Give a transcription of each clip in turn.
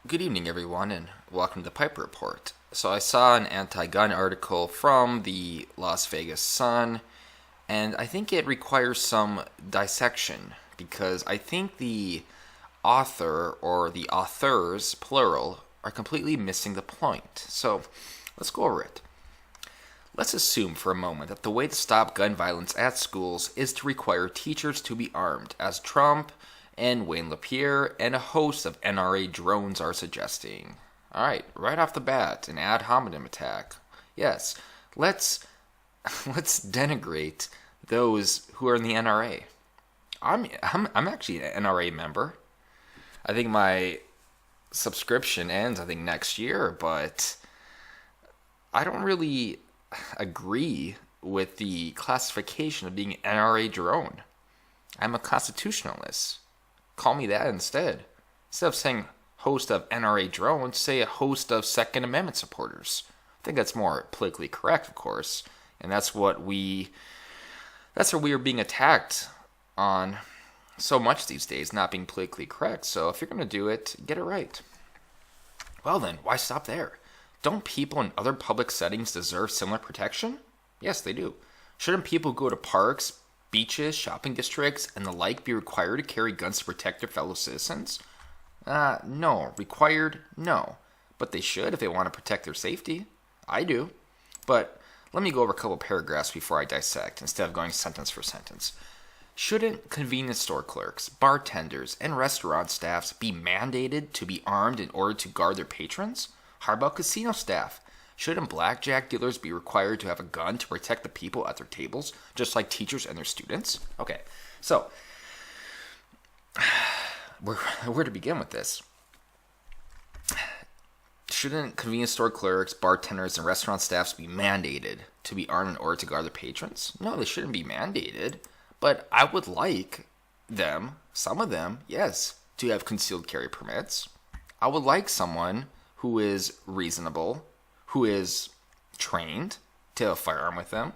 Good evening, everyone, and welcome to the Piper Report. So, I saw an anti-gun article from the Las Vegas Sun, and I think it requires some dissection because I think the author or the authors, plural, are completely missing the point. So, let's go over it. Let's assume for a moment that the way to stop gun violence at schools is to require teachers to be armed, as Trump and Wayne LaPierre and a host of NRA drones are suggesting. Alright, right off the bat, an ad hominem attack. Yes, let's denigrate those who are in the NRA. I'm actually an NRA member. I think my subscription ends, next year, but I don't really agree with the classification of being an NRA drone. I'm a constitutionalist. Call me that instead. Instead of saying host of NRA drones, say a host of Second Amendment supporters. I think that's more politically correct, of course. And that's where we are being attacked on so much these days, not being politically correct. So if you're going to do it, get it right. Well then, why stop there? Don't people in other public settings deserve similar protection? Yes, they do. Shouldn't people go to parks, beaches, shopping districts, and the like be required to carry guns to protect their fellow citizens? No. Required? No. But they should if they want to protect their safety. I do. But let me go over a couple paragraphs before I dissect, instead of going sentence for sentence. Shouldn't convenience store clerks, bartenders, and restaurant staffs be mandated to be armed in order to guard their patrons? How about casino staff? Shouldn't blackjack dealers be required to have a gun to protect the people at their tables, just like teachers and their students? Okay, so, where to begin with this? Shouldn't convenience store clerks, bartenders, and restaurant staffs be mandated to be armed in order to guard their patrons? No, they shouldn't be mandated, but I would like them, some of them, yes, to have concealed carry permits. I would like someone who is reasonable, who is trained to have a firearm with them.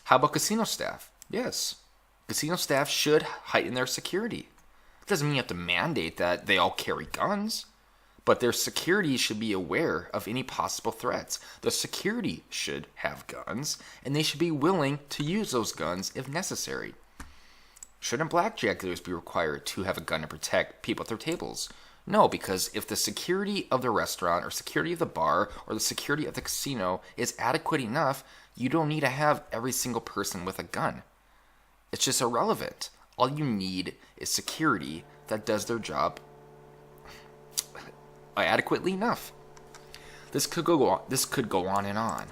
How about casino staff? Yes. Casino staff should heighten their security. It doesn't mean you have to mandate that they all carry guns, but their security should be aware of any possible threats. The security should have guns, and they should be willing to use those guns if necessary. Shouldn't blackjack dealers be required to have a gun to protect people at their tables? No, because if the security of the restaurant or security of the bar or the security of the casino is adequate enough, you don't need to have every single person with a gun. It's just irrelevant. All you need is security that does their job adequately enough. This could go on and on.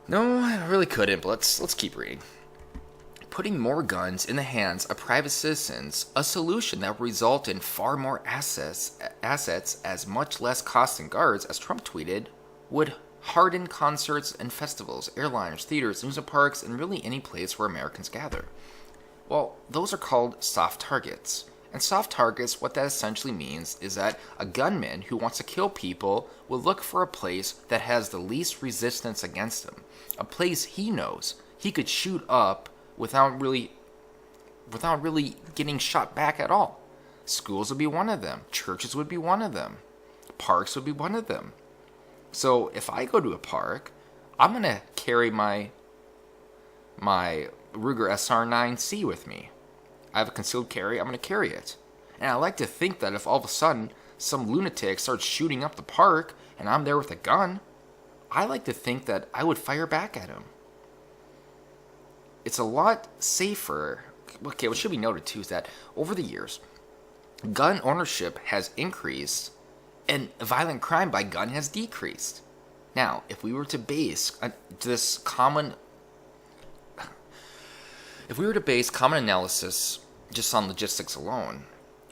No, I really couldn't, but let's keep reading. Putting more guns in the hands of private citizens, a solution that would result in far more assets as much less cost in guards, as Trump tweeted, would harden concerts and festivals, airliners, theaters, amusement parks, and really any place where Americans gather. Well, those are called soft targets. And soft targets, what that essentially means is that a gunman who wants to kill people will look for a place that has the least resistance against him. A place he knows he could shoot up without really getting shot back at all. Schools would be one of them. Churches would be one of them. Parks would be one of them. So if I go to a park, I'm going to carry my Ruger SR9C with me. I have a concealed carry, I'm going to carry it. And I like to think that if all of a sudden some lunatic starts shooting up the park and I'm there with a gun, I like to think that I would fire back at him. It's a lot safer. Okay, what should be noted too is that over the years, gun ownership has increased and violent crime by gun has decreased. Now, if we were to base common analysis just on logistics alone,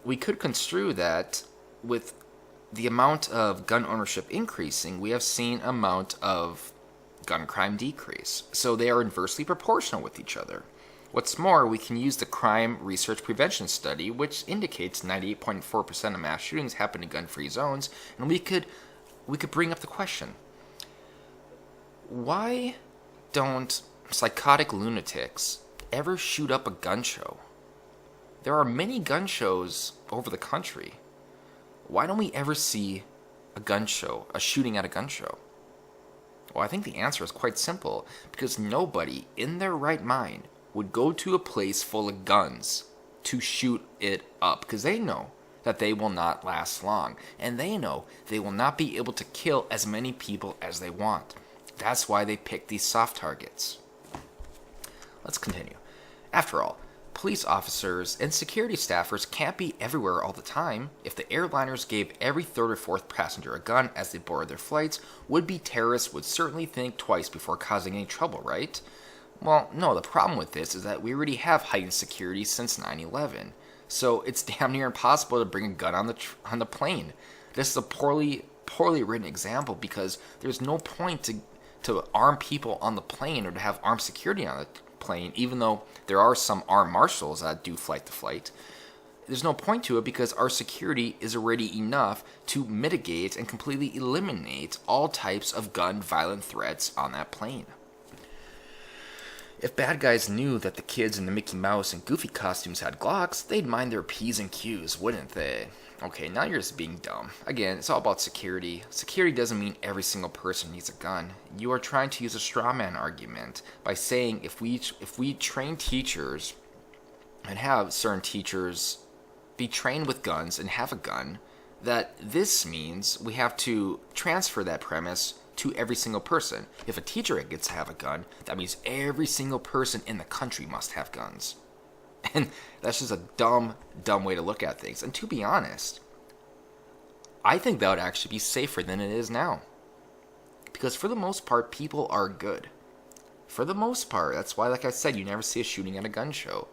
we could construe that with the amount of gun ownership increasing, we have seen amount of gun crime decrease. So they are inversely proportional with each other. What's more, we can use the Crime Research Prevention Study, which indicates 98.4% of mass shootings happen in gun-free zones, and we could bring up the question: why don't psychotic lunatics ever shoot up a gun show? There are many gun shows over the country. why don't we ever see a gun show, a shooting at a gun show? Well, I think the answer is quite simple, because nobody in their right mind would go to a place full of guns to shoot it up, because they know that they will not last long, and they know they will not be able to kill as many people as they want. That's why they pick these soft targets. Let's continue. After all, police officers and security staffers can't be everywhere all the time. If the airliners gave every third or fourth passenger a gun as they boarded their flights, would-be terrorists would certainly think twice before causing any trouble, right? Well, no, the problem with this is that we already have heightened security since 9/11. So it's damn near impossible to bring a gun on the plane. This is a poorly written example because there's no point to arm people on the plane or to have armed security on the plane, even though there are some armed marshals that do flight to flight. There's no point to it because our security is already enough to mitigate and completely eliminate all types of gun violent threats on that plane. If bad guys knew that the kids in the Mickey Mouse and Goofy costumes had Glocks, they'd mind their P's and Q's, wouldn't they? Okay, now you're just being dumb. Again, it's all about security. Security doesn't mean every single person needs a gun. You are trying to use a straw man argument by saying if we train teachers and have certain teachers be trained with guns and have a gun, that this means we have to transfer that premise to every single person. If a teacher gets to have a gun, that means every single person in the country must have guns. And that's just a dumb way to look at things. And to be honest, I think that would actually be safer than it is now. Because for the most part, people are good. For the most part, that's why, like I said, you never see a shooting at a gun show.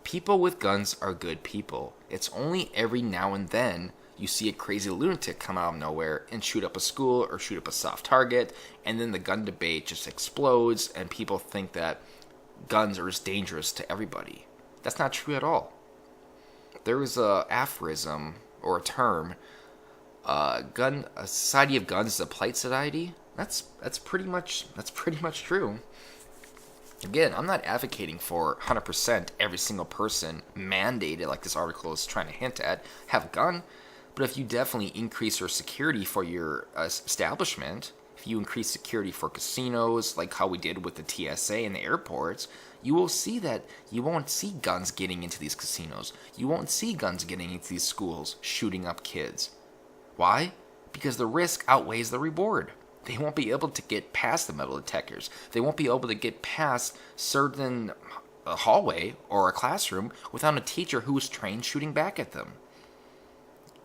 People with guns are good people. It's only every now and then you see a crazy lunatic come out of nowhere and shoot up a school or shoot up a soft target, and then the gun debate just explodes and people think that guns are as dangerous to everybody. That's not true at all. There is a aphorism or a term, a society of guns is a polite society. That's pretty much true. Again, I'm not advocating for 100% every single person mandated, like this article is trying to hint at, have a gun. But if you definitely increase your security for your establishment, if you increase security for casinos, like how we did with the TSA and the airports, you will see that you won't see guns getting into these casinos. You won't see guns getting into these schools, shooting up kids. Why? Because the risk outweighs the reward. They won't be able to get past the metal detectors. They won't be able to get past certain hallway or a classroom without a teacher who is trained shooting back at them.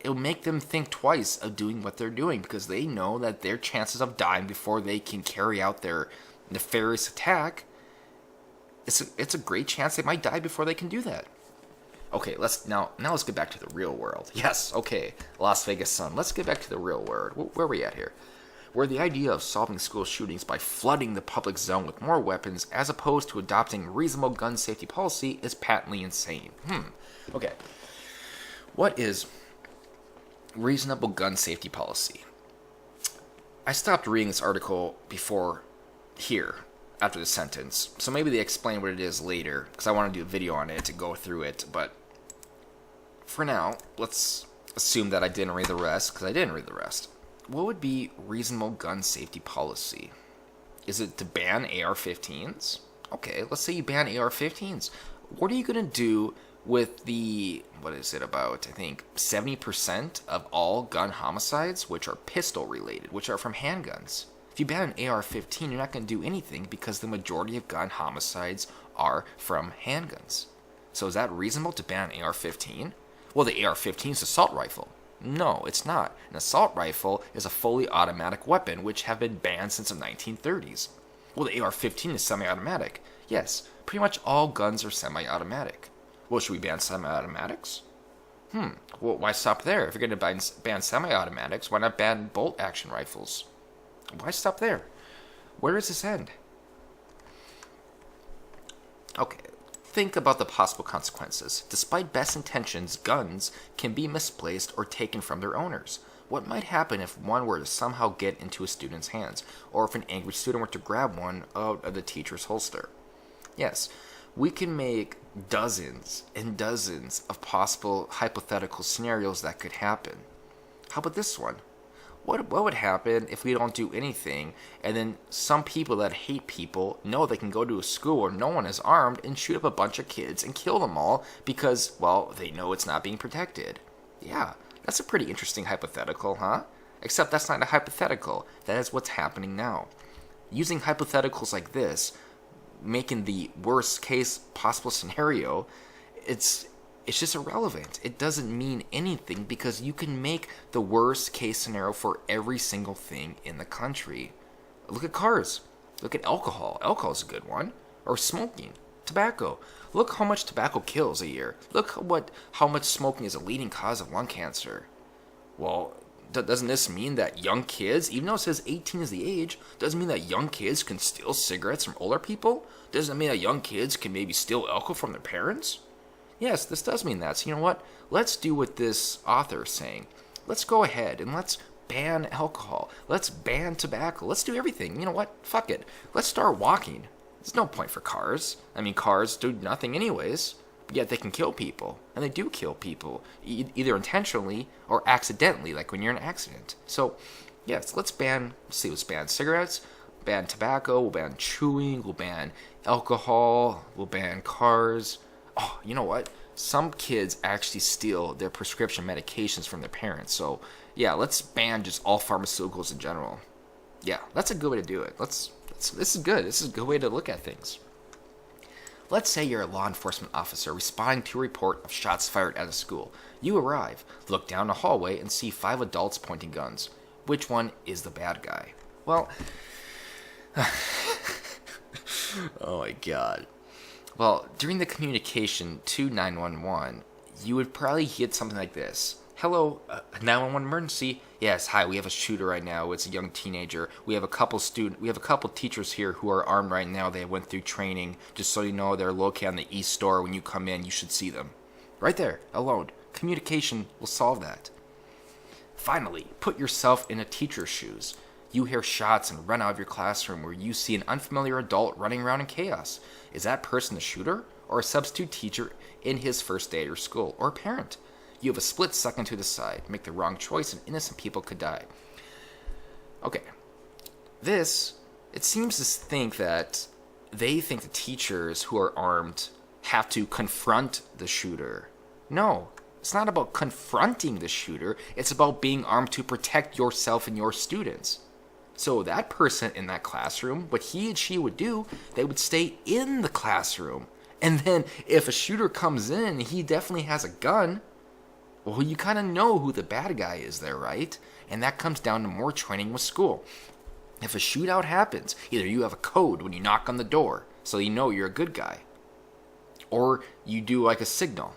It'll make them think twice of doing what they're doing because they know that their chances of dying before they can carry out their nefarious attack, it's a great chance they might die before they can do that. Okay, let's get back to the real world. Yes, okay, Las Vegas Sun. Let's get back to the real world. Where are we at here? Where the idea of solving school shootings by flooding the public zone with more weapons as opposed to adopting reasonable gun safety policy is patently insane. Okay. What is reasonable gun safety policy? I stopped reading this article before here, after the sentence, so maybe they explain what it is later, because I want to do a video on it to go through it, but for now, let's assume that I didn't read the rest, because I didn't read the rest. What would be reasonable gun safety policy? Is it to ban AR-15s? Okay, let's say you ban AR-15s. What are you going to do with the, what is it about, I think 70% of all gun homicides, which are pistol related, which are from handguns? If you ban an AR-15, you're not going to do anything because the majority of gun homicides are from handguns. So is that reasonable to ban an AR-15? Well, the AR-15 is an assault rifle. No, it's not. An assault rifle is a fully automatic weapon, which have been banned since the 1930s. Well, the AR-15 is semi-automatic. Yes, pretty much all guns are semi-automatic. Well, should we ban semi-automatics? Well, why stop there? If you're going to ban semi-automatics, why not ban bolt-action rifles? Why stop there? Where does this end? Okay, think about the possible consequences. Despite best intentions, guns can be misplaced or taken from their owners. What might happen if one were to somehow get into a student's hands, or if an angry student were to grab one out of the teacher's holster? Yes, we can make dozens and dozens of possible hypothetical scenarios that could happen. How about this one? What would happen if we don't do anything, and then some people that hate people know they can go to a school where no one is armed and shoot up a bunch of kids and kill them all because, well, they know it's not being protected? Yeah, that's a pretty interesting hypothetical, huh? Except that's not a hypothetical. That is what's happening now. Using hypotheticals like this, making the worst case possible scenario, it's just irrelevant. It doesn't mean anything because you can make the worst case scenario for every single thing in the country. Look at cars. Look at alcohol. Alcohol is a good one. Or smoking. Tobacco. Look how much tobacco kills a year. Look how much smoking is a leading cause of lung cancer. Well, doesn't this mean that young kids, even though it says 18 is the age, doesn't mean that young kids can steal cigarettes from older people? Doesn't mean that young kids can maybe steal alcohol from their parents? Yes, this does mean that. So you know what? Let's do what this author is saying. Let's go ahead and let's ban alcohol. Let's ban tobacco. Let's do everything. You know what? Fuck it. Let's start walking. There's no point for cars. I mean, cars do nothing anyways. Yet they can kill people. And they do kill people. Either intentionally or accidentally, like when you're in an accident. So, yes, let's ban cigarettes, ban tobacco, we'll ban chewing, we'll ban alcohol, we'll ban cars. Oh, you know what? Some kids actually steal their prescription medications from their parents. So, yeah, let's ban just all pharmaceuticals in general. Yeah, that's a good way to do it. This is good. This is a good way to look at things. Let's say you're a law enforcement officer responding to a report of shots fired at a school. You arrive, look down a hallway, and see 5 adults pointing guns. Which one is the bad guy? Well, oh my god. Well, during the communication to 911, you would probably get something like this. Hello, 911 emergency. Yes, hi, we have a shooter right now. It's a young teenager. We have a couple teachers here who are armed right now. They went through training. Just so you know, they're located on the east store. When you come in, you should see them. Right there, alone. Communication will solve that. Finally, put yourself in a teacher's shoes. You hear shots and run out of your classroom where you see an unfamiliar adult running around in chaos. Is that person the shooter, or a substitute teacher in his first day at your school, or a parent? You have a split second to decide. Make the wrong choice and innocent people could die. Okay. It seems to think that they think the teachers who are armed have to confront the shooter. No, it's not about confronting the shooter. It's about being armed to protect yourself and your students. So that person in that classroom, what he and she would do, they would stay in the classroom. And then if a shooter comes in, he definitely has a gun. Well, you kind of know who the bad guy is there, right? And that comes down to more training with school. If a shootout happens, either you have a code when you knock on the door, so you know you're a good guy, or you do like a signal.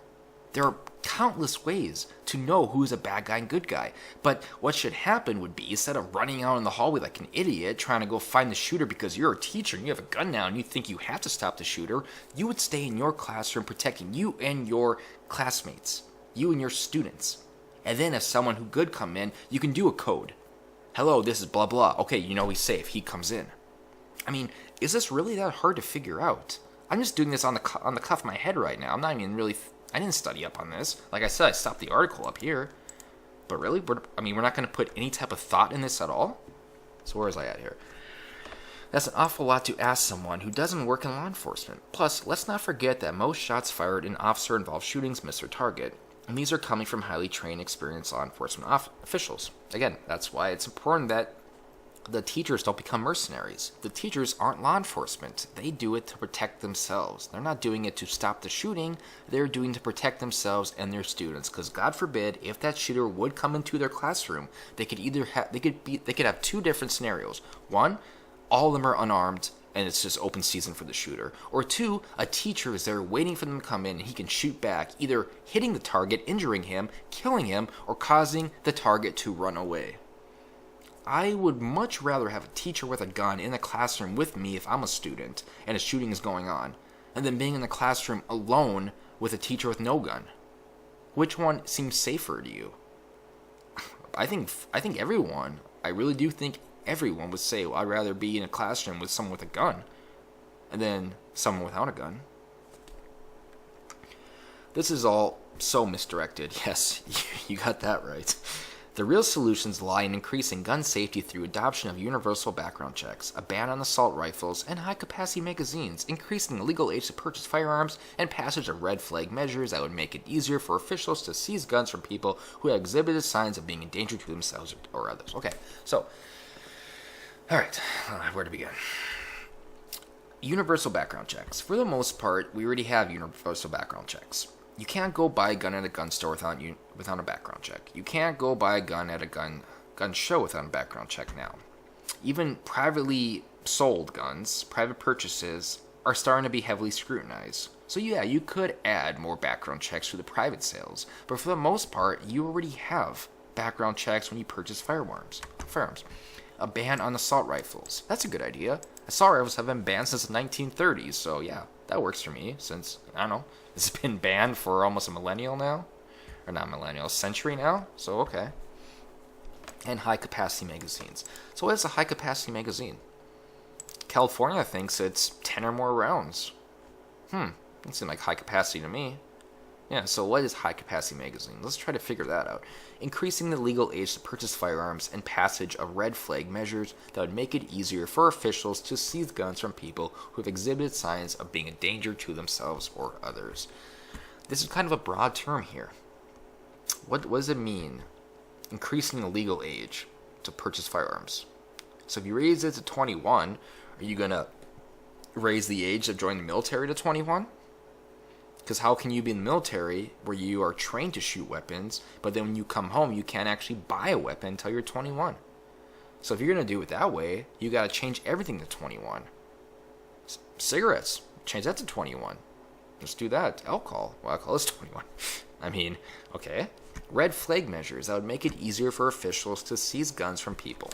There are countless ways to know who's a bad guy and good guy. But what should happen would be, instead of running out in the hallway like an idiot trying to go find the shooter because you're a teacher and you have a gun now and you think you have to stop the shooter, you would stay in your classroom protecting you and your classmates, you and your students. And then if someone who could come in, you can do a code. Hello, this is blah blah. Okay, you know he's safe. He comes in. I mean, is this really that hard to figure out? I'm just doing this on the cuff of my head right now. I'm not even really... I didn't study up on this. Like I said, I stopped the article up here. But really? We're not going to put any type of thought in this at all? So where is I at here? That's an awful lot to ask someone who doesn't work in law enforcement. Plus, let's not forget that most shots fired in officer-involved shootings miss their target. And these are coming from highly trained, experienced law enforcement officials. Again, that's why it's important that the teachers don't become mercenaries. The teachers aren't law enforcement. They do it to protect themselves. They're not doing it to stop the shooting. They're doing it to protect themselves and their students. Because God forbid, if that shooter would come into their classroom, they could have two different scenarios. One, all of them are unarmed and it's just open season for the shooter. Or two, a teacher is there waiting for them to come in and he can shoot back, either hitting the target, injuring him, killing him, or causing the target to run away. I would much rather have a teacher with a gun in the classroom with me if I'm a student and a shooting is going on, and then being in the classroom alone with a teacher with no gun. Which one seems safer to you? I think everyone. I really do think everyone would say, well, I'd rather be in a classroom with someone with a gun than someone without a gun. This is all so misdirected. Yes, you got that right. The real solutions lie in increasing gun safety through adoption of universal background checks, a ban on assault rifles and high-capacity magazines, increasing the legal age to purchase firearms, and passage of red flag measures that would make it easier for officials to seize guns from people who have exhibited signs of being a danger to themselves or others. Okay, so, alright, where to begin? Universal background checks. For the most part, we already have universal background checks. You can't go buy a gun at a gun store without a background check. You can't go buy a gun at a gun show without a background check now. Even privately sold guns, private purchases, are starting to be heavily scrutinized. So yeah, you could add more background checks to the private sales, but for the most part, you already have background checks when you purchase firearms. A ban on assault rifles. That's a good idea. Assault rifles have been banned since the 1930s, so yeah, that works for me since, I don't know, it's been banned for almost a millennial now. Or not millennial, a century now, so okay. And high-capacity magazines. So what is a high-capacity magazine? California thinks it's 10 or more rounds. That seems like high capacity to me. Yeah, so what is high-capacity magazine? Let's try to figure that out. Increasing the legal age to purchase firearms and passage of red flag measures that would make it easier for officials to seize guns from people who have exhibited signs of being a danger to themselves or others. This is kind of a broad term here. What does it mean, increasing the legal age to purchase firearms? So if you raise it to 21, are you going to raise the age of joining the military to 21? Because how can you be in the military where you are trained to shoot weapons, but then when you come home, you can't actually buy a weapon until you're 21? So if you're going to do it that way, you got to change everything to 21. Cigarettes, change that to 21. Let's do that. Alcohol, well, alcohol is 21. I mean, okay. Red flag measures that would make it easier for officials to seize guns from people.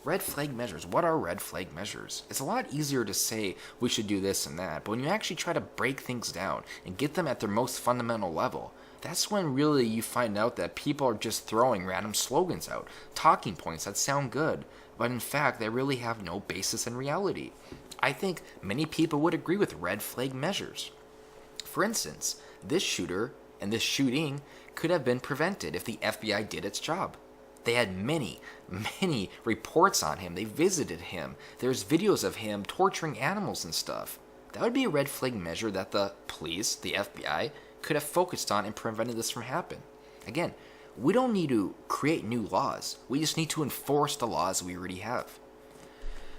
Red flag measures. What are red flag measures? It's a lot easier to say we should do this and that, but when you actually try to break things down and get them at their most fundamental level, that's when really you find out that people are just throwing random slogans out, talking points that sound good, but in fact they really have no basis in reality. I think many people would agree with red flag measures. For instance, this shooter and this shooting could have been prevented if the FBI did its job. They had many reports on him. They visited him. There's videos of him torturing animals and stuff. That would be a red flag measure that the police, the FBI, could have focused on and prevented this from happening. Again, we don't need to create new laws. We just need to enforce the laws we already have.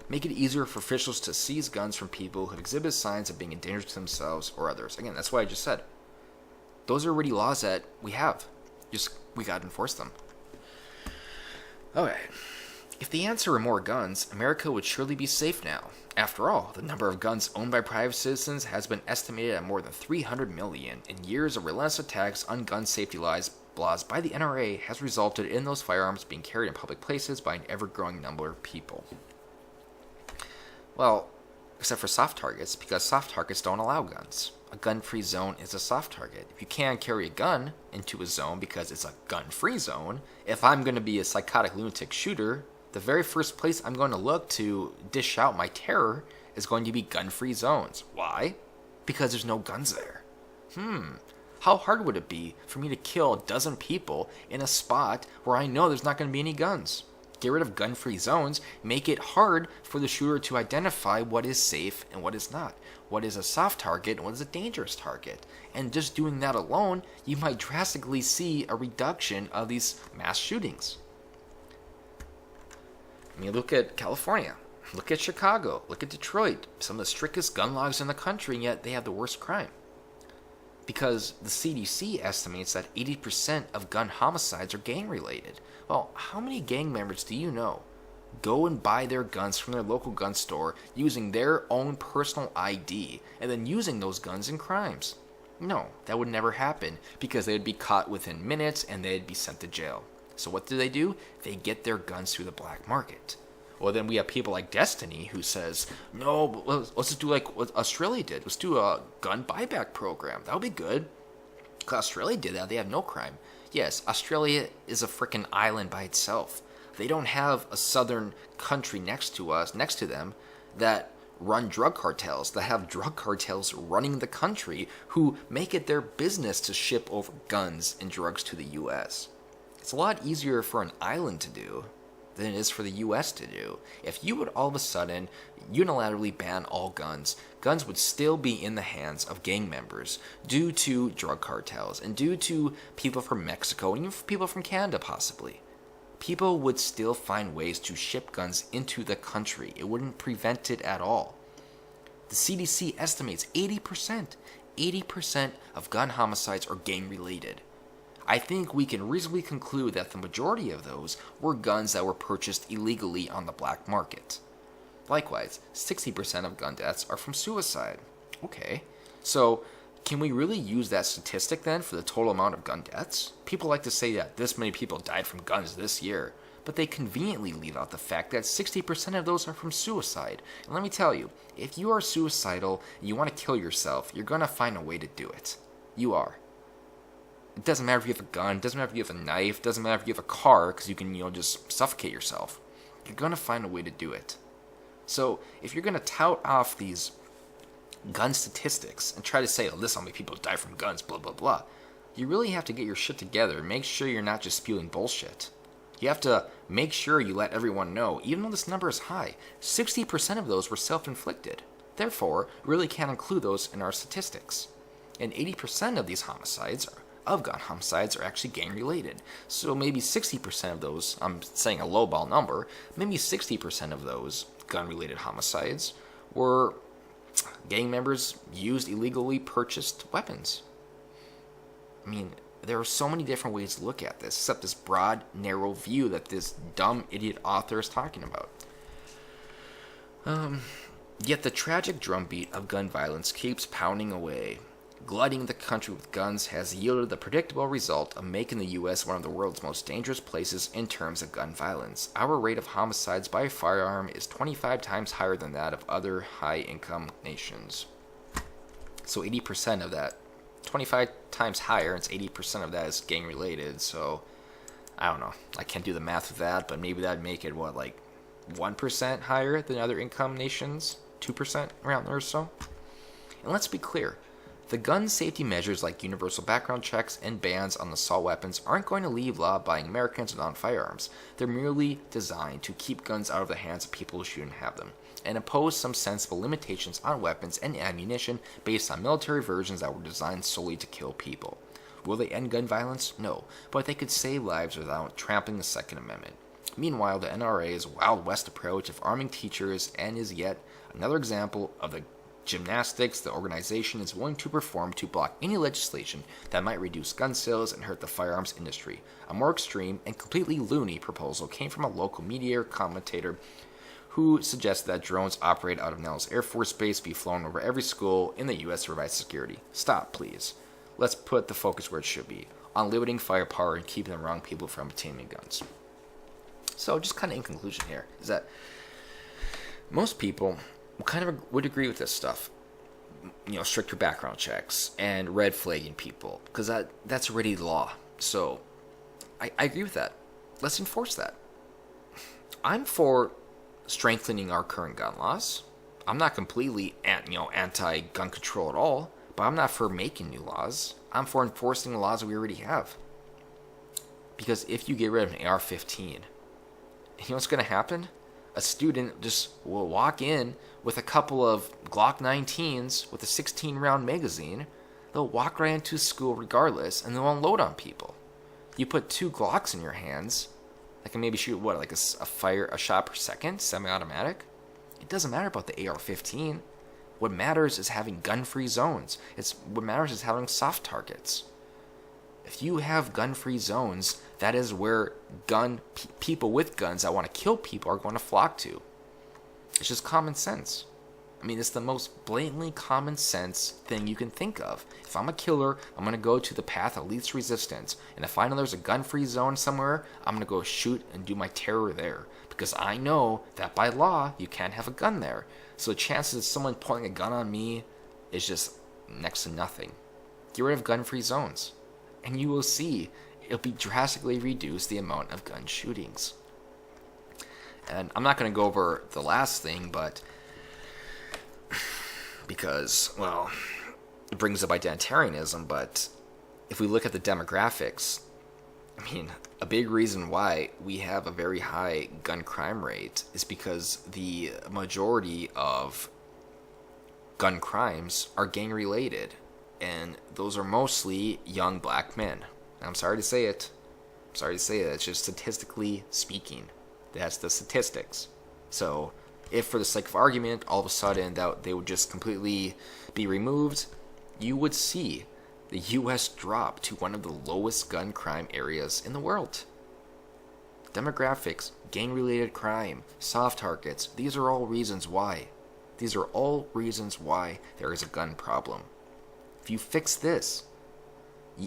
Make it easier for officials to seize guns from people who exhibit signs of being a danger to themselves or others. Again, that's what I just said. Those are already laws that we have. We gotta enforce them. Okay. If the answer were more guns, America would surely be safe now. After all, the number of guns owned by private citizens has been estimated at more than 300 million, and years of relentless attacks on gun safety laws by the NRA has resulted in those firearms being carried in public places by an ever-growing number of people. Well, except for soft targets, because soft targets don't allow guns. A gun-free zone is a soft target. If you can't carry a gun into a zone because it's a gun-free zone, if I'm going to be a psychotic lunatic shooter, the very first place I'm going to look to dish out my terror is going to be gun-free zones. Why? Because there's no guns there. How hard would it be for me to kill a dozen people in a spot where I know there's not going to be any guns? Get rid of gun-free zones, make it hard for the shooter to identify what is safe and what is not. What is a soft target and what is a dangerous target. And just doing that alone, you might drastically see a reduction of these mass shootings. I mean, look at California, look at Chicago, look at Detroit, some of the strictest gun laws in the country, and yet they have the worst crime. Because the CDC estimates that 80% of gun homicides are gang-related. Well, how many gang members do you know go and buy their guns from their local gun store using their own personal ID and then using those guns in crimes? No, that would never happen because they would be caught within minutes and they'd be sent to jail. So what do? They get their guns through the black market. Well, then we have people like Destiny who says, no, but let's just do like what Australia did. Let's do a gun buyback program. That would be good. Because Australia did that. They have no crime. Yes, Australia is a freaking island by itself. They don't have a southern country next to them, that run drug cartels, that have drug cartels running the country who make it their business to ship over guns and drugs to the U.S. It's a lot easier for an island to do than it is for the US to do. If you would all of a sudden unilaterally ban all guns, guns would still be in the hands of gang members due to drug cartels and due to people from Mexico and even people from Canada possibly. People would still find ways to ship guns into the country. It wouldn't prevent it at all. The CDC estimates 80% of gun homicides are gang related. I think we can reasonably conclude that the majority of those were guns that were purchased illegally on the black market. Likewise, 60% of gun deaths are from suicide. Okay, so can we really use that statistic then for the total amount of gun deaths? People like to say that this many people died from guns this year, but they conveniently leave out the fact that 60% of those are from suicide. And let me tell you, if you are suicidal and you want to kill yourself, you're going to find a way to do it. You are. It doesn't matter if you have a gun, it doesn't matter if you have a knife, it doesn't matter if you have a car, because you can, just suffocate yourself. You're going to find a way to do it. So if you're going to tout off these gun statistics and try to say, oh, this how many people die from guns, blah, blah, blah, you really have to get your shit together and make sure you're not just spewing bullshit. You have to make sure you let everyone know, even though this number is high, 60% of those were self-inflicted. Therefore, we really can't include those in our statistics. And 80% of these homicides, of gun homicides, are actually gang-related. So maybe 60% of those, I'm saying a lowball number, maybe 60% of those gun-related homicides were gang members used illegally purchased weapons. I mean, there are so many different ways to look at this, except this broad, narrow view that this dumb idiot author is talking about. Yet the tragic drumbeat of gun violence keeps pounding away. Glutting the country with guns has yielded the predictable result of making the U.S. one of the world's most dangerous places in terms of gun violence. Our rate of homicides by firearm is 25 times higher than that of other high-income nations. So 80% of that, 25 times higher, it's 80% of that is gang-related, so I don't know. I can't do the math with that, but maybe that'd make it, 1% higher than other income nations? 2% around there or so? And let's be clear. The gun safety measures like universal background checks and bans on assault weapons aren't going to leave law-abiding Americans without firearms. They're merely designed to keep guns out of the hands of people who shouldn't have them, and impose some sensible limitations on weapons and ammunition based on military versions that were designed solely to kill people. Will they end gun violence? No, but they could save lives without trampling the Second Amendment. Meanwhile, the NRA's Wild West approach of arming teachers is yet another example of the gymnastics the organization is willing to perform to block any legislation that might reduce gun sales and hurt the firearms industry. A more extreme and completely loony proposal came from a local media commentator who suggested that drones operate out of Nellis Air Force Base be flown over every school in the U.S. to provide security. Stop, please. Let's put the focus where it should be, on limiting firepower and keeping the wrong people from obtaining guns. So just kind of in conclusion here, is that most people would agree with this stuff. Stricter background checks and red flagging people, because that's already law. So I agree with that. Let's enforce that. I'm for strengthening our current gun laws. I'm not completely anti-gun control at all, but I'm not for making new laws. I'm for enforcing the laws that we already have. Because if you get rid of an AR-15, you know what's going to happen? A student just will walk in with a couple of Glock 19s with a 16-round magazine. They'll walk right into school regardless, and they'll unload on people. You put 2 Glocks in your hands, that can maybe shoot, a shot per second, semi-automatic? It doesn't matter about the AR-15. What matters is having gun-free zones. What matters is having soft targets. If you have gun-free zones, that is where people with guns that want to kill people are going to flock to. It's just common sense. I mean, it's the most blatantly common sense thing you can think of. If I'm a killer, I'm going to go to the path of least resistance. And if I know there's a gun-free zone somewhere, I'm going to go shoot and do my terror there. Because I know that by law, you can't have a gun there. So the chances of someone pointing a gun on me is just next to nothing. Get rid of gun-free zones. And you will see it'll be drastically reduce the amount of gun shootings. And I'm not going to go over the last thing, but because, it brings up identitarianism, but if we look at the demographics, I mean, a big reason why we have a very high gun crime rate is because the majority of gun crimes are gang related, and those are mostly young black men. I'm sorry to say it. I'm sorry to say it. It's just statistically speaking. That's the statistics. So, if for the sake of argument, all of a sudden that they would just completely be removed, you would see the U.S. drop to one of the lowest gun crime areas in the world. Demographics, gang-related crime, soft targets, these are all reasons why. These are all reasons why there is a gun problem. If you fix this,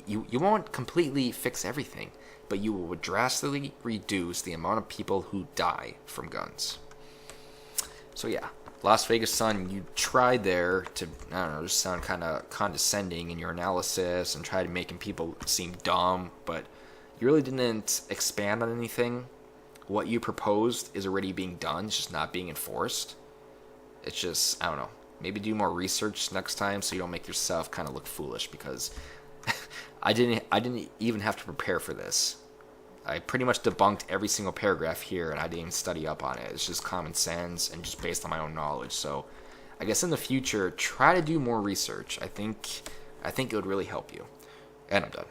you won't completely fix everything, but you will drastically reduce the amount of people who die from guns. So yeah, Las Vegas Sun, you tried there to, I don't know, just sound kind of condescending in your analysis and tried making people seem dumb, but you really didn't expand on anything. What you proposed is already being done, it's just not being enforced. It's just, I don't know, maybe do more research next time so you don't make yourself kind of look foolish, because I didn't even have to prepare for this. I pretty much debunked every single paragraph here, and I didn't even study up on it. It's just common sense and just based on my own knowledge. So I guess in the future, try to do more research. I think it would really help you. And I'm done.